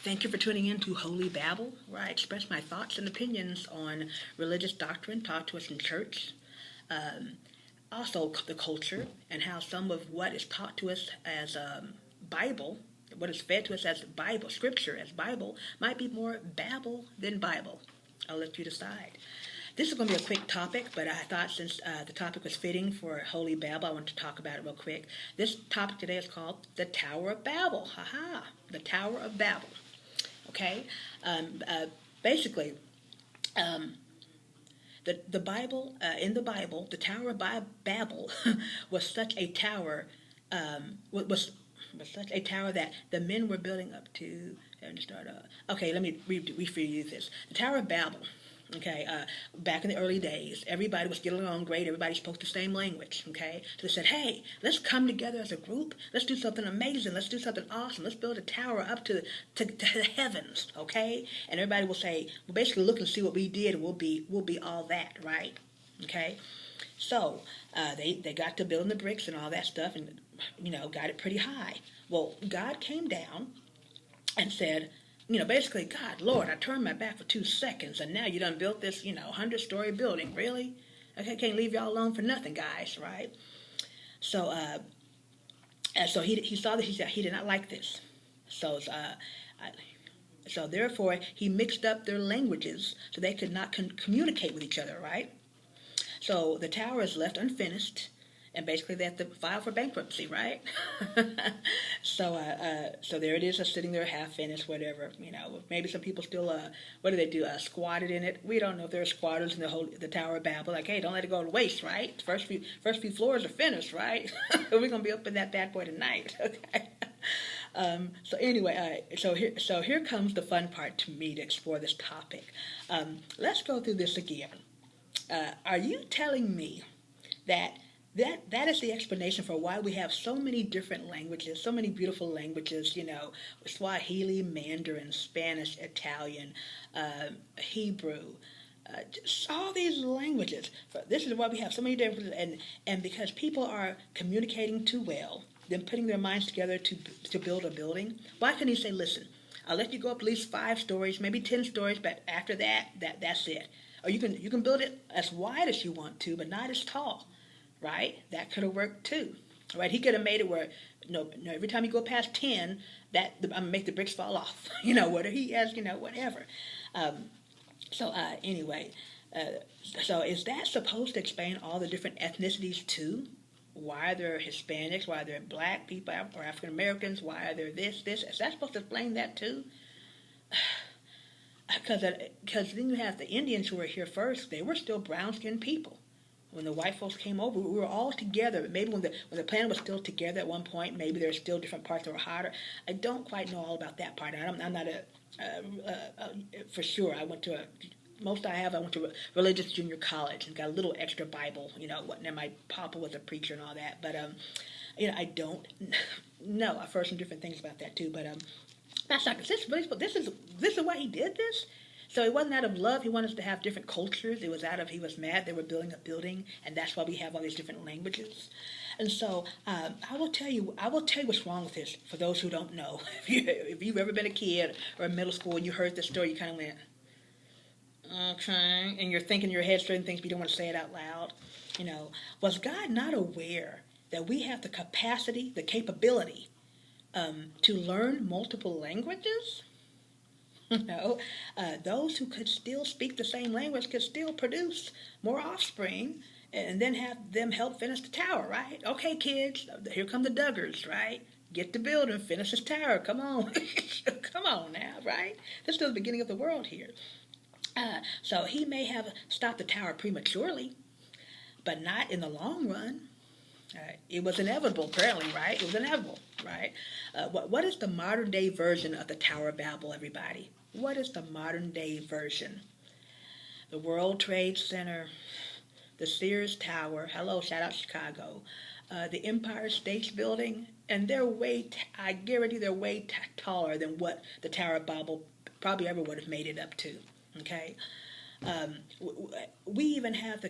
Thank you for tuning in to Holy Babble, where I express my thoughts and opinions on religious doctrine taught to us in church, um, also the culture, and how some of what is taught to us as Bible, what is fed to us as Bible, Scripture as Bible, might be more babble than Bible. I'll let you decide. This is going to be a quick topic, but I thought since the topic was fitting for Holy Babble, I want to talk about it real quick. This topic today is called the Tower of Babel. Haha, the Tower of Babel. Okay, um, uh, basically, um, the Bible in the Bible, the Tower of Babel was such a tower was such a tower that the men were building up to. And start. Okay, let me reuse this. The Tower of Babel. Okay, back in the early days, everybody was getting along great. Everybody spoke the same language. Okay, so they said, "Hey, let's come together as a group. Let's do something amazing. Let's do something awesome. Let's build a tower up to the heavens." Okay, and everybody will say, "Well, basically, look and see what we did. And we'll be all that, right?" Okay, so they got to building the bricks and all that stuff, and got it pretty high. Well, God came down and said, basically, God, Lord, I turned my back for 2 seconds, and now you done built this, 100-story building. Really? Okay, can't leave y'all alone for nothing, guys, right? So, so he saw that he did not like this. So, so therefore, he mixed up their languages so they could not communicate with each other, right? So the tower is left unfinished, and basically they have to file for bankruptcy, right? So there it is, sitting there half finished, whatever. Maybe some people still, what do they do? Squatted in it. We don't know if there are squatters in the Tower of Babel. Like, hey, don't let it go to waste, right? First few floors are finished, right? We're gonna be up in that bad boy tonight, okay? So anyway, so here comes the fun part to me to explore this topic. Let's go through this again. Are you telling me that that is the explanation for why we have so many different languages, so many beautiful languages, Swahili, Mandarin, Spanish, Italian, Hebrew, just all these languages. This is why we have so many different, and because people are communicating too well, then putting their minds together to build a building. Why couldn't he say, listen, I'll let you go up at least 5 stories, maybe 10 stories, but after that's it. Or you can build it as wide as you want to, but not as tall. Right? That could have worked too. Right? He could have made it where every time you go past 10, I'm gonna make the bricks fall off. Whatever he has, whatever. Anyway, so is that supposed to explain all the different ethnicities too? Why they're Hispanics? Why they're black people or African Americans? Why are there this? Is that supposed to explain that too? Because then you have the Indians who were here first. They were still brown-skinned people. When the white folks came over, we were all together. Maybe when the planet was still together at one point, maybe there were still different parts that were hotter. I don't quite know all about that part. I'm not for sure. I went to I went to a religious junior college and got a little extra Bible. And my papa was a preacher and all that. But I don't know. I've heard some different things about that too. But that's not this is why he did this. So it wasn't out of love. He wanted us to have different cultures. It was he was mad they were building a building, and that's why we have all these different languages. And so I will tell you what's wrong with this for those who don't know. If you've ever been a kid or in middle school and you heard this story, you kind of went, okay, and you're thinking in your head certain things, but you don't want to say it out loud. Was God not aware that we have the capacity, the capability to learn multiple languages? Those who could still speak the same language could still produce more offspring and then have them help finish the tower, right? Okay, kids, here come the Duggars, right? Get the building, finish this tower. Come on. Come on now, right? This is still the beginning of the world here. So he may have stopped the tower prematurely, but not in the long run. It was inevitable, apparently, right? It was inevitable, right? What is the modern day version of the Tower of Babel, everybody? What is the modern day version? The World Trade Center, the Sears Tower, hello, shout out Chicago, the Empire State Building, and I guarantee they're way taller than what the Tower of Babel probably ever would have made it up to, okay? We even have the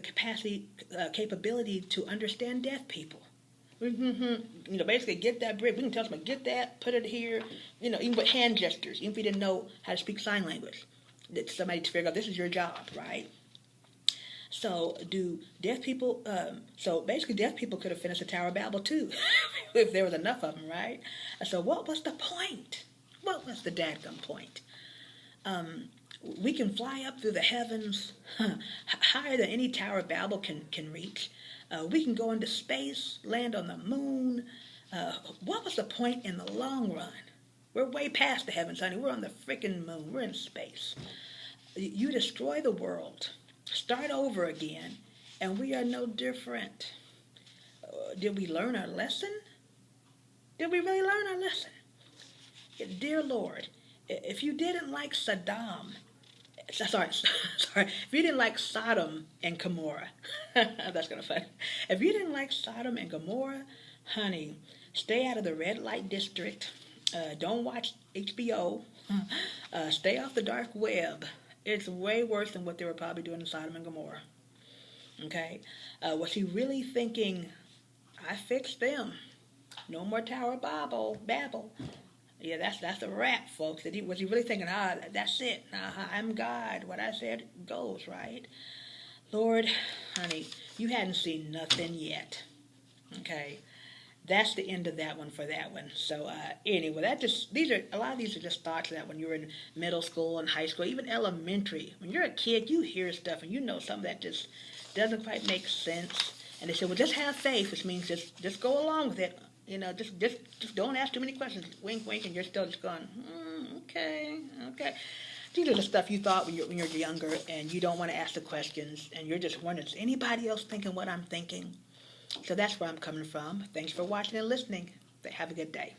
capability to understand deaf people. Basically get that brick. We can tell someone, get that, put it here, even with hand gestures, even if you didn't know how to speak sign language. That somebody to figure out this is your job, right? So do deaf people, so basically deaf people could have finished the Tower of Babel too, if there was enough of them, right? So what was the point? What was the dadgum point? We can fly up through the heavens higher than any Tower of Babel can reach. We can go into space, land on the moon. What was the point in the long run? We're way past the heavens, honey. We're on the freaking moon. We're in space. You destroy the world, start over again, and we are no different. Did we learn our lesson? Did we really learn our lesson? Dear Lord, if you didn't like Saddam, sorry, if you didn't like Sodom and Gomorrah, that's kind of funny. If you didn't like Sodom and Gomorrah, honey, stay out of the red light district. Don't watch HBO. Stay off the dark web. It's way worse than what they were probably doing in Sodom and Gomorrah. Okay? Was he really thinking, I fixed them? No more Tower of Babble. Yeah, that's a wrap, folks. Was he really thinking, that's it. I'm God. What I said goes, right? Lord, honey, you hadn't seen nothing yet. Okay? That's the end of that one for that one. So anyway, a lot of these are just thoughts that when you're in middle school and high school, even elementary. When you're a kid, you hear stuff and you know something that just doesn't quite make sense. And they say, well, just have faith, which means just go along with it. Just don't ask too many questions. Wink, wink, and you're still just going, okay. These are the stuff you thought when you're younger, and you don't want to ask the questions, and you're just wondering, is anybody else thinking what I'm thinking? So that's where I'm coming from. Thanks for watching and listening. Have a good day.